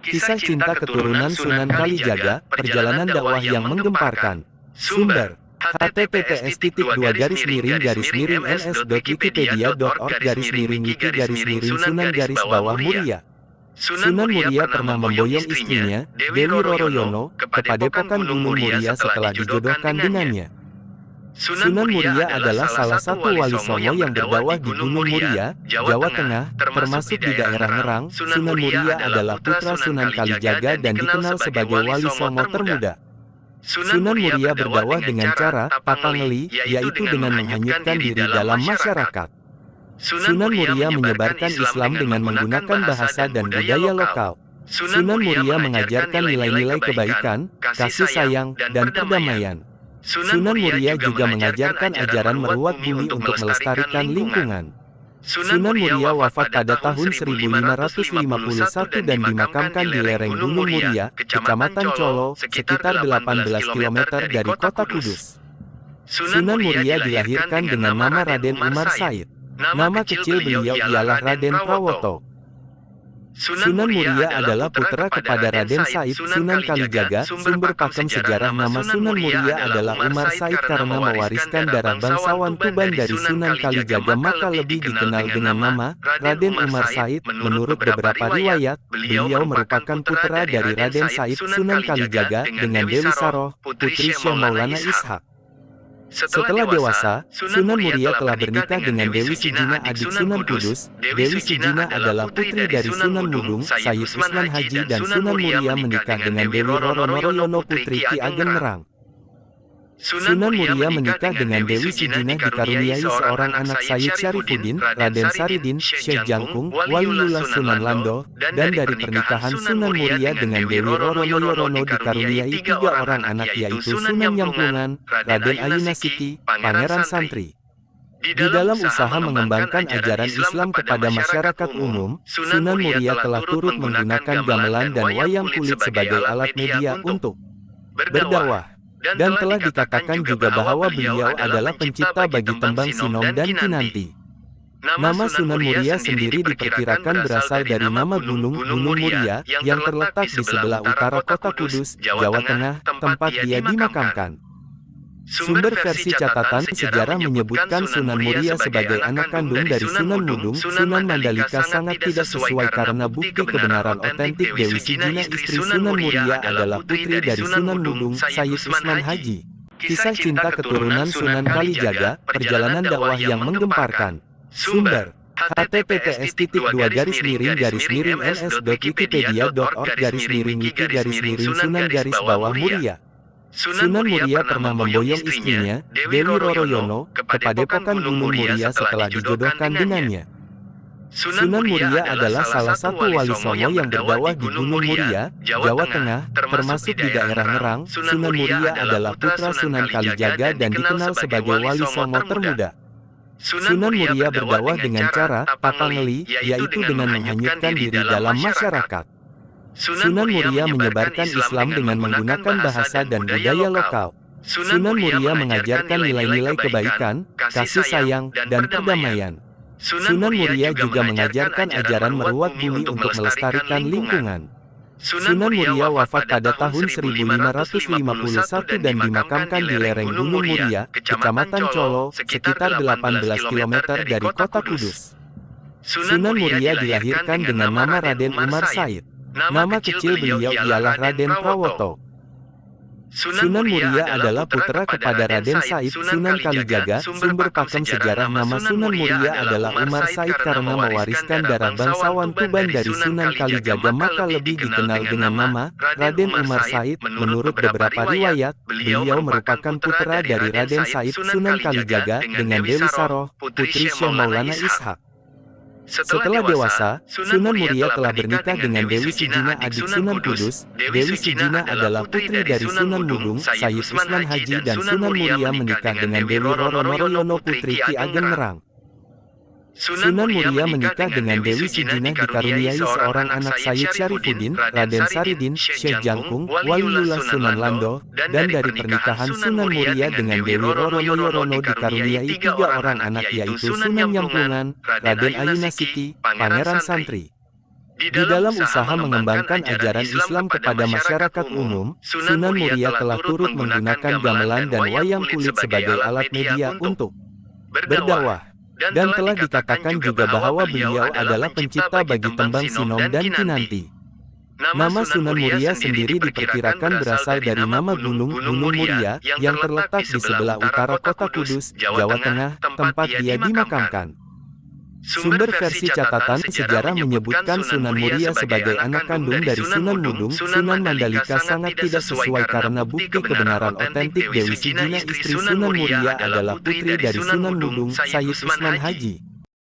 Kisah cinta keturunan Sunan Kalijaga, perjalanan dakwah yang menggemparkan. Sumber: https://ns.wikipedia.org/ns/wiki-Sunan-Muria. Sunan Muria pernah memboyong istrinya, Dewi Roroyono, ke Padepokan Gunung Muria setelah dijodohkan dengannya. Sunan Muria adalah salah satu wali songo yang berdakwah di Gunung Muria, Jawa Tengah, termasuk di daerah Ngerang. Sunan Muria adalah putra Sunan Kalijaga dan dikenal sebagai wali songo termuda. Sunan Muria berdakwah dengan cara papangeli, yaitu dengan menghanyutkan diri dalam masyarakat. Sunan Muria menyebarkan Islam dengan menggunakan bahasa dan budaya lokal. Sunan Muria mengajarkan nilai-nilai kebaikan, kasih sayang, dan perdamaian. Sunan Muria juga mengajarkan ajaran merawat bumi untuk melestarikan lingkungan. Sunan Muria wafat pada tahun 1551 dan dimakamkan di lereng Gunung Muria, Kecamatan Colo, sekitar 18 km dari kota Kudus. Sunan Muria dilahirkan dengan nama Raden Umar Said. Nama kecil beliau ialah Raden Prawoto. Sunan Muria adalah putra kepada Raden Said Sunan Kalijaga. Sumber pakem sejarah nama Sunan Muria adalah Umar Said karena mewariskan darah bangsawan Tuban dari Sunan Kalijaga, maka lebih dikenal dengan nama Raden Umar Said. Menurut beberapa riwayat, beliau merupakan putra dari Raden Said Sunan Kalijaga dengan Dewi Saroh, putri Syekh Maulana Ishak. Setelah dewasa, Sunan Muria telah bernikah dengan Dewi Sijina, adik Sunan Kudus. Dewi Sijina adalah putri dari Sunan Mudung, Sayyid Usman Haji, dan Sunan Muria menikah dengan Dewi Roroyono, putri Ki Ageng Ngerang. Sunan Muria menikah dengan Dewi Sijina dikaruniai seorang anak, Sayyid Syarifuddin, Raden Saridin, Syekh Jangkung, Waliullah Sunan Lando, dan dari pernikahan Sunan Muria dengan Dewi Roroyono dikaruniai 3 orang anak, yaitu Sunan Nyamplungan, Raden Ayunasiki, Pangeran Santri. Di dalam usaha mengembangkan ajaran Islam kepada masyarakat umum, Sunan Muria telah turut menggunakan gamelan dan wayang kulit sebagai alat media untuk berdakwah. Dan telah dikatakan juga bahwa beliau adalah pencipta bagi tembang Sinom dan Kinanti. Nama Sunan Muria sendiri diperkirakan berasal dari nama Gunung Muria yang terletak di sebelah utara kota Kudus, Jawa Tengah, tempat dia dimakamkan. Sumber versi catatan sejarah menyebutkan Sunan Muria sebagai anak kandung dari Sunan Mudung. Sunan Mandalika sangat tidak sesuai karena bukti kebenaran otentik Dewi Sijina, istri Sunan Muria, adalah putri dari Sunan Mudung, Sayyid Usman Haji. Kisah cinta keturunan Sunan Kalijaga, perjalanan dakwah yang menggemparkan. Sumber: https://ns.wikipedia.org/ns/wiki-Sunan-Muria. Sunan Muria pernah memboyong istrinya, Dewi Roroyono, ke Padepokan Gunung Muria setelah dijodohkan dengannya. Sunan Muria adalah salah satu wali songo yang berdakwah di Gunung Muria, Jawa Tengah, termasuk di daerah Ngerang. Sunan Muria adalah putra Sunan Kalijaga dan dikenal sebagai wali songo termuda. Sunan Muria berdakwah dengan cara papangeli, yaitu dengan menghanyutkan diri dalam masyarakat. Sunan Muria menyebarkan Islam dengan menggunakan bahasa dan budaya lokal. Sunan Muria mengajarkan nilai-nilai kebaikan, kasih sayang, dan perdamaian. Sunan Muria juga mengajarkan ajaran merawat bumi untuk melestarikan lingkungan. Sunan Muria wafat pada tahun 1551 dan dimakamkan di lereng Gunung Muria, Kecamatan Colo, sekitar 18 km dari kota Kudus. Sunan Muria dilahirkan dengan nama Raden Umar Said. Nama kecil beliau ialah Raden Prawoto. Sunan Muria adalah putra kepada Raden Said Sunan Kalijaga. Sumber pakem sejarah nama Sunan Muria adalah Umar Said karena mewariskan darah bangsawan Tuban dari Sunan Kalijaga, maka lebih dikenal dengan nama Raden Umar Said. Menurut beberapa riwayat, beliau merupakan putra dari Raden Said Sunan Kalijaga dengan Dewi Saroh, putri Syekh Maulana Ishak. Setelah dewasa, Sunan Muria telah bernikah dengan Dewi Sijina, adik Sunan Kudus. Dewi Sijina adalah putri dari Sunan Mudung, Sayyid Usman Haji, dan Sunan Muria menikah dengan Dewi Roroyono, putri Ki Ageng Ngerang. Sunan Muria menikah dengan Dewi Sijina dikaruniai seorang anak, Sayyid Syarifuddin, Raden Saridin, Syekh Jangkung, Waliullah Sunan Lando, dan dari pernikahan Sunan Muria dengan Dewi Roroyono dikaruniai 3 orang anak, yaitu Sunan Nyamplungan, Raden Ayunasiki, Pangeran Santri. Di dalam usaha mengembangkan ajaran Islam kepada masyarakat umum, Sunan Muria telah turut menggunakan gamelan dan wayang kulit sebagai alat media untuk berdakwah. Dan telah dikatakan juga bahwa beliau adalah pencipta bagi tembang Sinom dan Kinanti. Nama Sunan Muria sendiri diperkirakan berasal dari nama Gunung Muria yang terletak di sebelah utara kota Kudus, Jawa Tengah, tempat dia dimakamkan. Sumber versi catatan sejarah menyebutkan Sunan Muria sebagai anak kandung dari Sunan Mudung. Sunan Mandalika sangat tidak sesuai karena bukti kebenaran otentik Dewi Sijina istri Sunan Muria adalah putri dari Sunan Mudung, Sayyid Usman Haji.